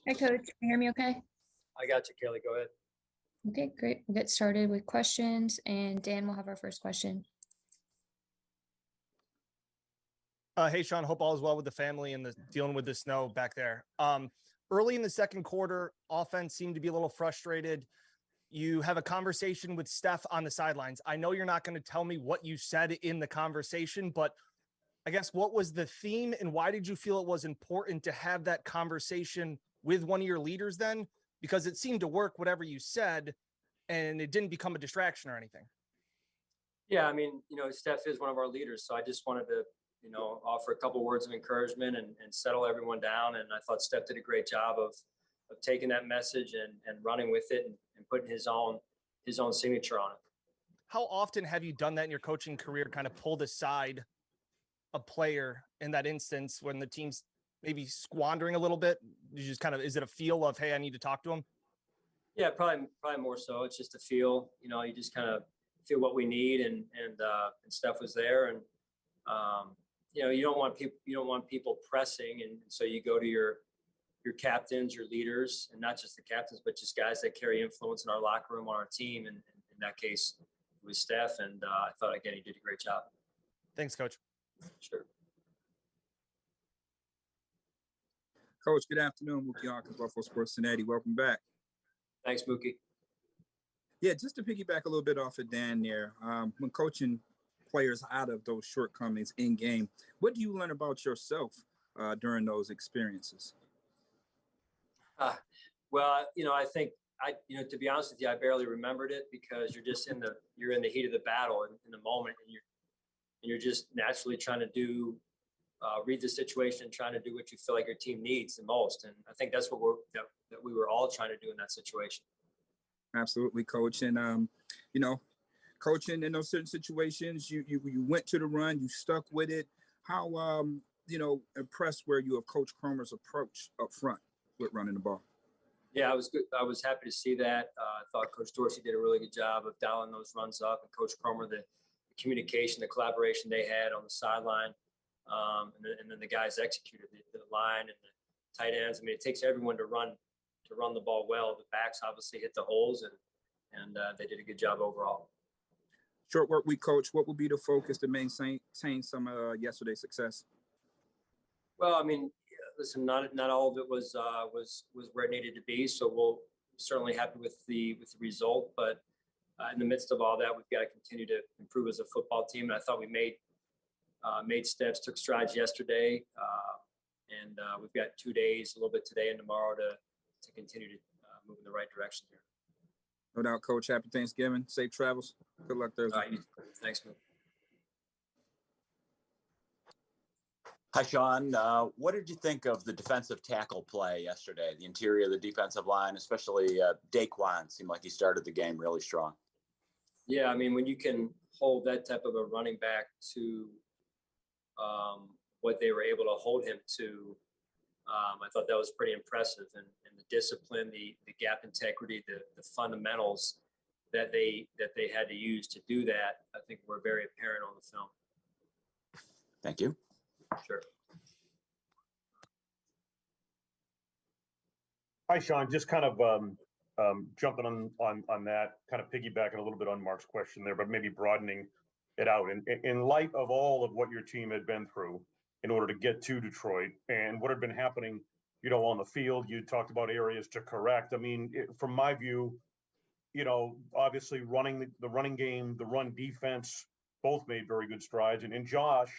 Hi, Coach. Can you hear me okay? I got you, Kelly. Go ahead. Okay, great. We'll get started with questions, and Dan will have our first question. Hey, Sean, hope all is well with the family and dealing with the snow back there. Early in the second quarter, offense seemed to be a little frustrated. You have a conversation with Steph on the sidelines. I know you're not going to tell me what you said in the conversation, but I guess what was the theme and why did you feel it was important to have that conversation with one of your leaders then? Because it seemed to work, whatever you said, and it didn't become a distraction or anything. Yeah, I mean, Steph is one of our leaders, so I just wanted to, offer a couple words of encouragement and settle everyone down. And I thought Steph did a great job of taking that message and running with it and putting his own signature on it. How often have you done that in your coaching career, kind of pulled aside a player in that instance when the team's maybe squandering a little bit? You just kind of, is it a feel of, hey, I need to talk to him? Yeah, probably more so. It's just a feel, you just kind of feel what we need and Steph was there. And, you don't want people pressing. And so you go to your captains, your leaders, and not just the captains, but just guys that carry influence in our locker room on our team. And in that case, it was Steph. And I thought, again, he did a great job. Thanks, Coach. Sure. Coach, good afternoon. Mookie Hawkins, Buffalo Sports Cincinnati. Welcome back. Thanks, Mookie. Yeah, just to piggyback a little bit off of Dan there, when coaching players out of those shortcomings in game, what do you learn about yourself during those experiences? Well, I think to be honest with you, I barely remembered it because you're in the heat of the battle in the moment, and you're just naturally trying to read the situation, trying to do what you feel like your team needs the most. And I think that's what we were all trying to do in that situation. Absolutely, Coach. And, coaching in those certain situations, you went to the run, you stuck with it. How, impressed were you of Coach Cromer's approach up front with running the ball? Yeah, I was good. I was happy to see that. I thought Coach Dorsey did a really good job of dialing those runs up, and Coach Cromer, the communication, the collaboration they had on the sideline. And then the guys executed the line and the tight ends. I mean, it takes everyone to run the ball well. The backs obviously hit the holes, and they did a good job overall. Short work week, Coach. What will be the focus to maintain some of yesterday's success? Well, I mean, listen, not all of it was where it needed to be. So we'll certainly happy with the result, but in the midst of all that, we've got to continue to improve as a football team. And I thought we made steps, took strides yesterday, and we've got 2 days, a little bit today and tomorrow to continue to move in the right direction here. No doubt, Coach. Happy Thanksgiving. Safe travels. Good luck Thursday. All right, thanks, man. Hi, Sean. What did you think of the defensive tackle play yesterday? The interior of the defensive line, especially Daquan, seemed like he started the game really strong. Yeah, I mean, when you can hold that type of a running back to what they were able to hold him to, I thought that was pretty impressive. And the discipline, the gap integrity, the fundamentals that they had to use to do that, I think were very apparent on the film. Thank you. Sure. Hi, Sean. Just kind of jumping on that, kind of piggybacking a little bit on Mark's question there, but maybe broadening it out. In light of all of what your team had been through in order to get to Detroit and what had been happening, on the field, you talked about areas to correct. I mean, from my view, obviously running the running game, the run defense, both made very good strides. And Josh,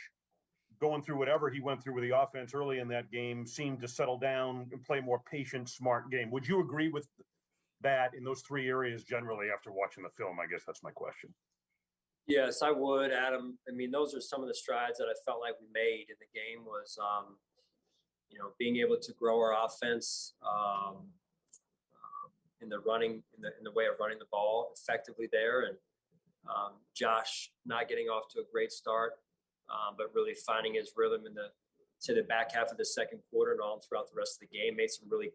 going through whatever he went through with the offense early in that game, seemed to settle down and play more patient, smart game. Would you agree with that in those three areas generally after watching the film? I guess that's my question. Yes, I would, Adam. I mean, those are some of the strides that I felt like we made in the game was, being able to grow our offense in the way of running the ball effectively there. And Josh not getting off to a great start, but really finding his rhythm to the back half of the second quarter and all throughout the rest of the game. Made some really,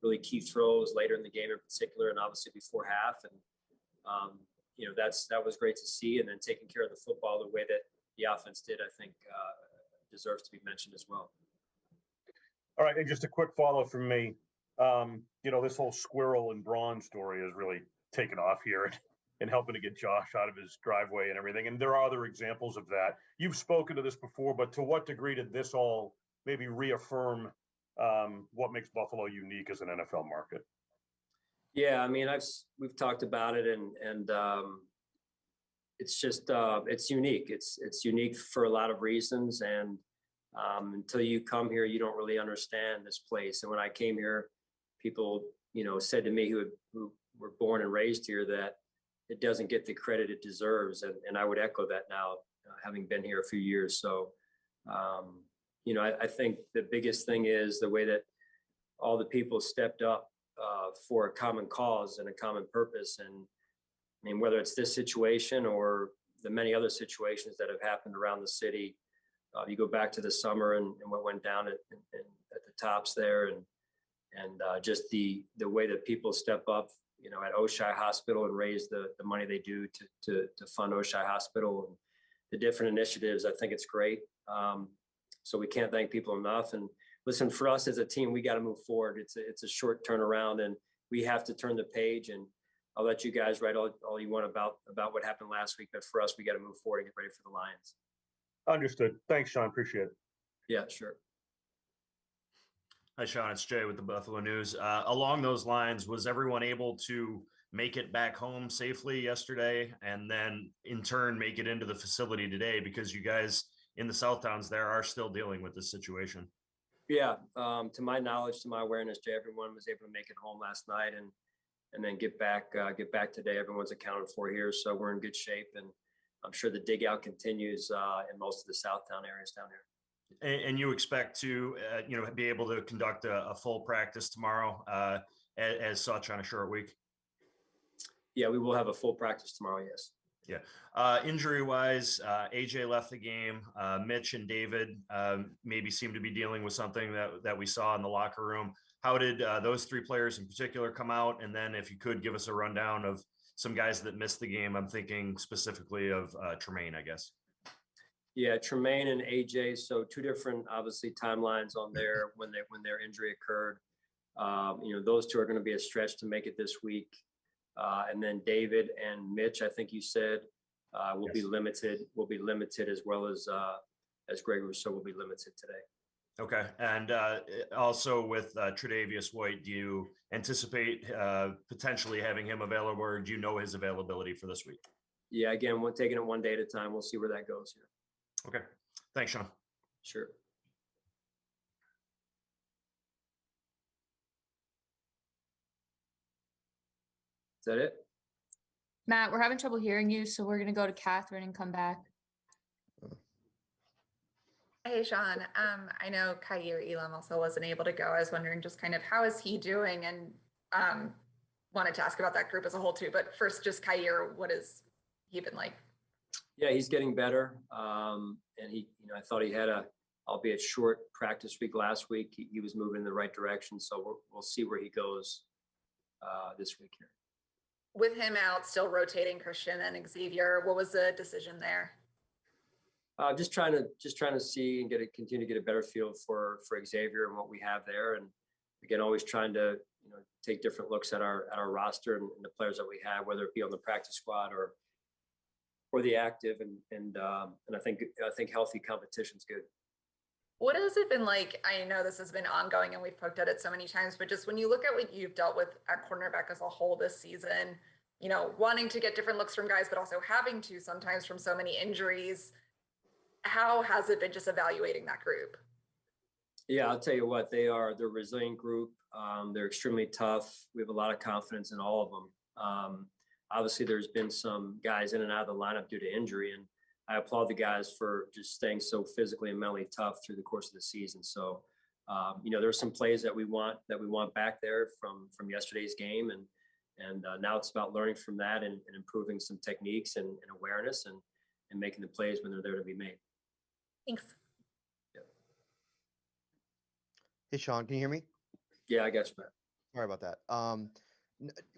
really key throws later in the game in particular, and obviously before half. And that was great to see. And then taking care of the football the way that the offense did, I think, deserves to be mentioned as well. All right, and just a quick follow from me. This whole squirrel and Braun story has really taken off here and helping to get Josh out of his driveway and everything. And there are other examples of that. You've spoken to this before, but to what degree did this all maybe reaffirm what makes Buffalo unique as an NFL market? Yeah, I mean, we've talked about it, and it's just it's unique. It's unique for a lot of reasons, and until you come here, you don't really understand this place. And when I came here, people, said to me who were born and raised here that it doesn't get the credit it deserves, and I would echo that now, having been here a few years. So, I think the biggest thing is the way that all the people stepped up for a common cause and a common purpose. And I mean, whether it's this situation or the many other situations that have happened around the city, you go back to the summer and what went down at the Tops there, and just the way that people step up, at Oshai Hospital and raise the money they do to fund Oshai Hospital and the different initiatives. I think it's great. So we can't thank people enough. And listen, for us as a team, we got to move forward. It's a short turnaround, and we have to turn the page. And I'll let you guys write all you want about what happened last week, but for us, we got to move forward and get ready for the Lions. Understood. Thanks, Sean. Appreciate it. Yeah, sure. Hi, Sean. It's Jay with the Buffalo News. Along those lines, was everyone able to make it back home safely yesterday and then in turn make it into the facility today? Because you guys in the South Towns there are still dealing with this situation. Yeah. To my knowledge, to my awareness, Jay, everyone was able to make it home last night and then get back today. Everyone's accounted for here. So we're in good shape, and I'm sure the dig out continues in most of the Southtown areas down here. And you expect to, be able to conduct a full practice tomorrow as such on a short week? Yeah, we will have a full practice tomorrow, yes. Yeah. Injury wise, AJ left the game. Mitch and David maybe seem to be dealing with something that we saw in the locker room. How did those three players in particular come out? And then if you could give us a rundown of some guys that missed the game. I'm thinking specifically of Tremaine, I guess. Yeah, Tremaine and AJ. So two different, obviously, timelines on there when their injury occurred. Those two are going to be a stretch to make it this week. And then David and Mitch, I think you said, will be limited. Will be limited as well as Greg Rousseau will be limited today. Okay, and also with Tre'Davious White, do you anticipate potentially having him available, or do you know his availability for this week? Yeah, again, we're taking it one day at a time. We'll see where that goes here. Okay, thanks, Sean. Sure. Is that it? Matt, we're having trouble hearing you, so we're going to go to Catherine and come back. Hey, Sean. I know Kyer Elam also wasn't able to go. I was wondering just kind of how is he doing, and wanted to ask about that group as a whole too. But first, just Kyer, what has he been like? Yeah, he's getting better. And he, I thought he had albeit short practice week last week. He was moving in the right direction. So we'll see where he goes this week here. With him out, still rotating Christian and Xavier, what was the decision there? Just trying to see and continue to get a better feel for Xavier and what we have there. And again, always trying to, take different looks at our roster and the players that we have, whether it be on the practice squad or the active. And I think healthy competition's good. What has it been like? I know this has been ongoing and we've poked at it so many times, but just when you look at what you've dealt with at cornerback as a whole this season, wanting to get different looks from guys, but also having to sometimes from so many injuries, how has it been just evaluating that group? Yeah, I'll tell you what, they're a resilient group. They're extremely tough. We have a lot of confidence in all of them. Obviously, there's been some guys in and out of the lineup due to injury, and I applaud the guys for just staying so physically and mentally tough through the course of the season. So, there are some plays that we want back there from yesterday's game, and now it's about learning from that and improving some techniques and awareness and making the plays when they're there to be made. Thanks. Yeah. Hey, Sean, can you hear me? Yeah, I got you, Matt. Sorry about that.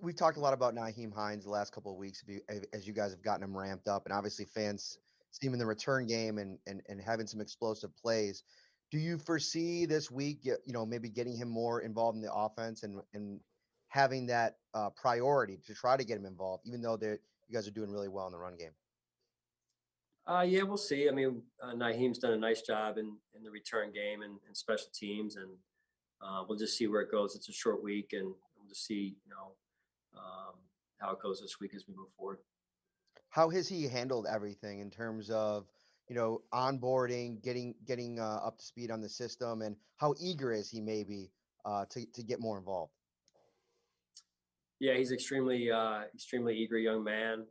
We've talked a lot about Nyheim Hines the last couple of weeks as you guys have gotten him ramped up, and obviously fans see him in the return game and having some explosive plays. Do you foresee this week, maybe getting him more involved in the offense and having that priority to try to get him involved, even though you guys are doing really well in the run game? Yeah, we'll see. I mean, Naheem's done a nice job in the return game and special teams, and we'll just see where it goes. It's a short week, and we'll just see, how it goes this week as we move forward. How has he handled everything in terms of, onboarding, getting up to speed on the system, and how eager is he maybe to get more involved? Yeah, he's extremely eager young man,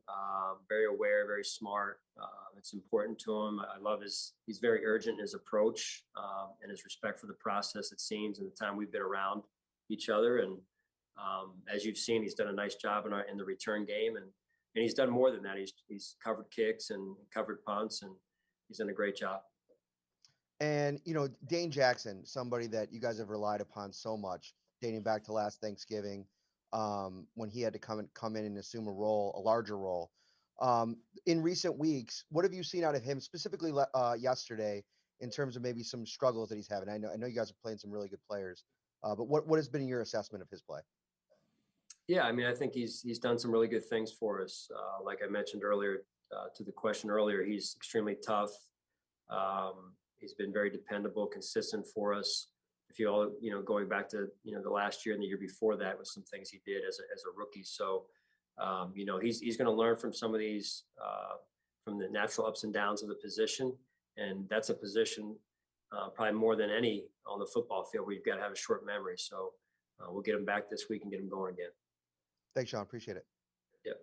very aware, very smart. It's important to him. I love he's very urgent in his approach and his respect for the process, it seems, in the time we've been around each other. And as you've seen, he's done a nice job in the return game. And he's done more than that. He's covered kicks and covered punts, and he's done a great job. And, Dane Jackson, somebody that you guys have relied upon so much, dating back to last Thanksgiving, when he had to come in and assume a larger role. In recent weeks, what have you seen out of him specifically yesterday in terms of maybe some struggles that he's having? I know you guys are playing some really good players, but what has been your assessment of his play? Yeah, I mean, I think he's done some really good things for us. Like I mentioned earlier, to the question earlier, he's extremely tough. He's been very dependable, consistent for us. If you all, going back to, the last year and the year before that, with some things he did as a rookie. So, he's going to learn from some of these, from the natural ups and downs of the position. And that's a position probably more than any on the football field where you've got to have a short memory. So we'll get him back this week and get him going again. Thanks, Sean. Appreciate it. Yep.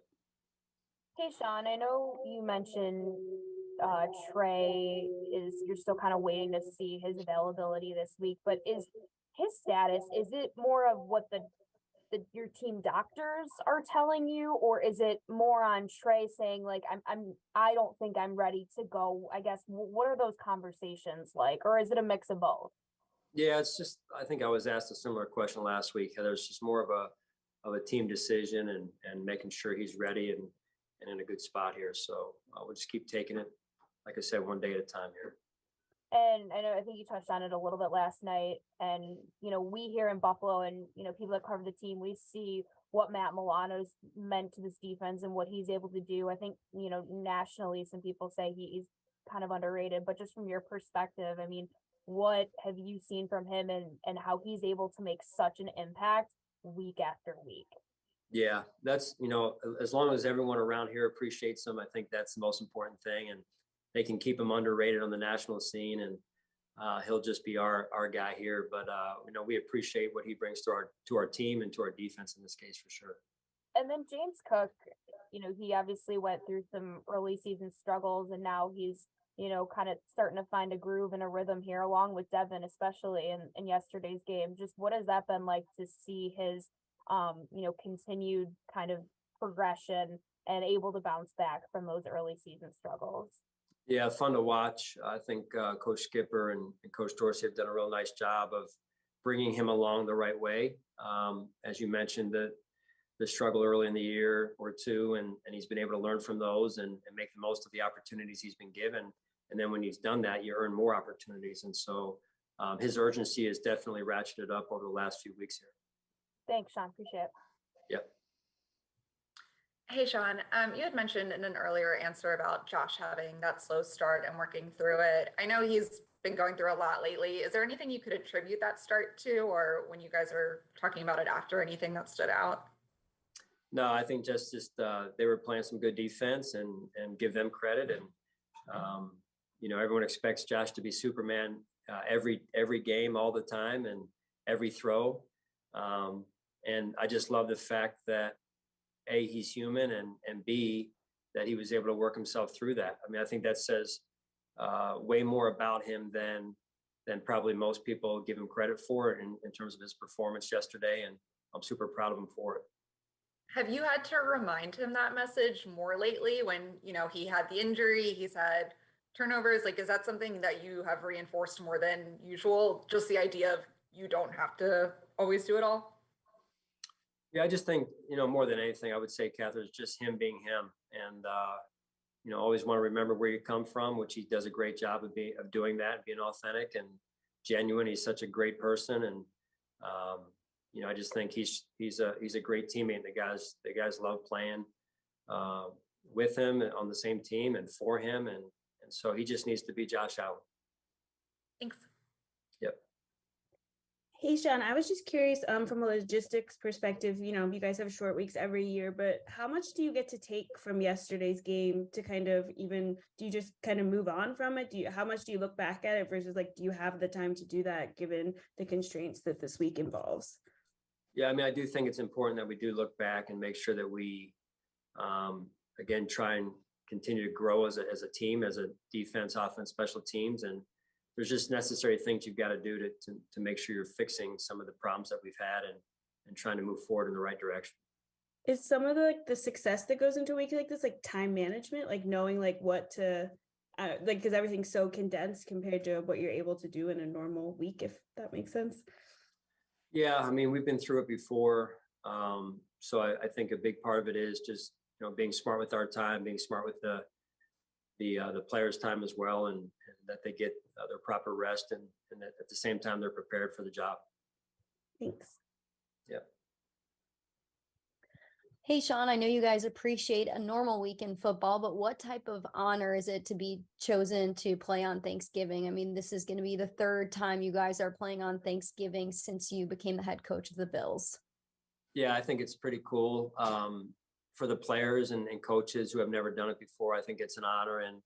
Hey, Sean, I know you mentioned Trey you're still kind of waiting to see his availability this week, but is his status, is it more of what your team doctors are telling you, or is it more on Trey saying like, I don't think I'm ready to go? I guess, what are those conversations like, or is it a mix of both? Yeah, it's just, I think I was asked a similar question last week. There's just more of a team decision and making sure he's ready and in a good spot here. So we'll just keep taking it, like I said, one day at a time here. And I think you touched on it a little bit last night. And, we here in Buffalo and, people that cover the team, we see what Matt Milano's meant to this defense and what he's able to do. I think, nationally, some people say he's kind of underrated, but just from your perspective, I mean, what have you seen from him and how he's able to make such an impact week after week? Yeah, that's, as long as everyone around here appreciates him, I think that's the most important thing. And they can keep him underrated on the national scene, and he'll just be our guy here. But, we appreciate what he brings to our team and to our defense in this case, for sure. And then James Cook, he obviously went through some early season struggles, and now he's, kind of starting to find a groove and a rhythm here, along with Devin, especially in yesterday's game. Just what has that been like to see his, continued kind of progression and able to bounce back from those early season struggles? Yeah, fun to watch. I think Coach Skipper and Coach Dorsey have done a real nice job of bringing him along the right way. As you mentioned, the struggle early in the year or two, and he's been able to learn from those and make the most of the opportunities he's been given. And then when he's done that, you earn more opportunities. And so his urgency has definitely ratcheted up over the last few weeks here. Thanks, Sean. Appreciate it. Yep. Hey, Sean, you had mentioned in an earlier answer about Josh having that slow start and working through it. I know he's been going through a lot lately. Is there anything you could attribute that start to, or when you guys are talking about it after, anything that stood out? No, I think just they were playing some good defense and give them credit. And, everyone expects Josh to be Superman every game all the time and every throw. And I just love the fact that A, he's human, and B, that he was able to work himself through that. I mean, I think that says way more about him than probably most people give him credit for in terms of his performance yesterday. And I'm super proud of him for it. Have you had to remind him that message more lately when, he had the injury, he's had turnovers? Like, is that something that you have reinforced more than usual? Just the idea of you don't have to always do it all? Yeah, I just think, more than anything, I would say, Catherine, is just him being him. And, always want to remember where you come from, which he does a great job of doing that, being authentic. And genuine. He's such a great person, and you know, I just think he's a great teammate. The guys love playing with him on the same team and for him, and so he just needs to be Josh Allen. Thanks. Yep. Hey, Sean, I was just curious, from a logistics perspective, you know, you guys have short weeks every year, but how much do you get to take from yesterday's game to kind of do you just kind of move on from it? How much do you look back at it versus like, do you have the time to do that given the constraints that this week involves? Yeah, I mean, I do think it's important that we do look back and make sure that we, again, try and continue to grow as a team, as a defense, offense, special teams. And there's just necessary things you've got to do to make sure you're fixing some of the problems that we've had and trying to move forward in the right direction. Is some of the success that goes into a week like this, like time management, like knowing like what to, like, because everything's so condensed compared to what you're able to do in a normal week, if that makes sense? Yeah, I mean, we've been through it before. So I think a big part of it is just, you know, being smart with our time, being smart with the players' time as well, and that they get their proper rest, and that at the same time they're prepared for the job. Thanks. Yeah. Hey, Sean, I know you guys appreciate a normal week in football, but what type of honor is it to be chosen to play on Thanksgiving? I mean, this is going to be the third time you guys are playing on Thanksgiving since you became the head coach of the Bills. Yeah, I think it's pretty cool for the players and coaches who have never done it before. I think it's an honor and,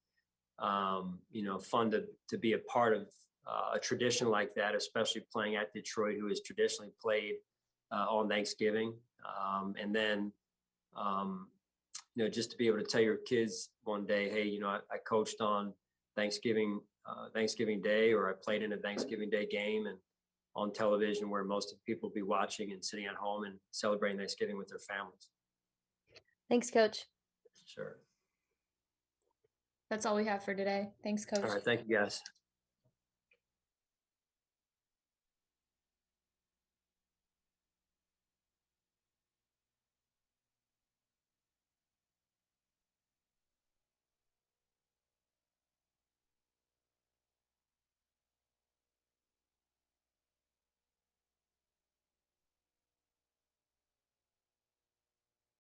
you know, fun to be a part of a tradition like that, especially playing at Detroit, who has traditionally played on Thanksgiving. And then, you know, just to be able to tell your kids one day, hey, you know, I coached on Thanksgiving Day, or I played in a Thanksgiving Day game and on television where most of the people will be watching and sitting at home and celebrating Thanksgiving with their families. Thanks, Coach. Sure. That's all we have for today. Thanks, Coach. All right. Thank you, guys.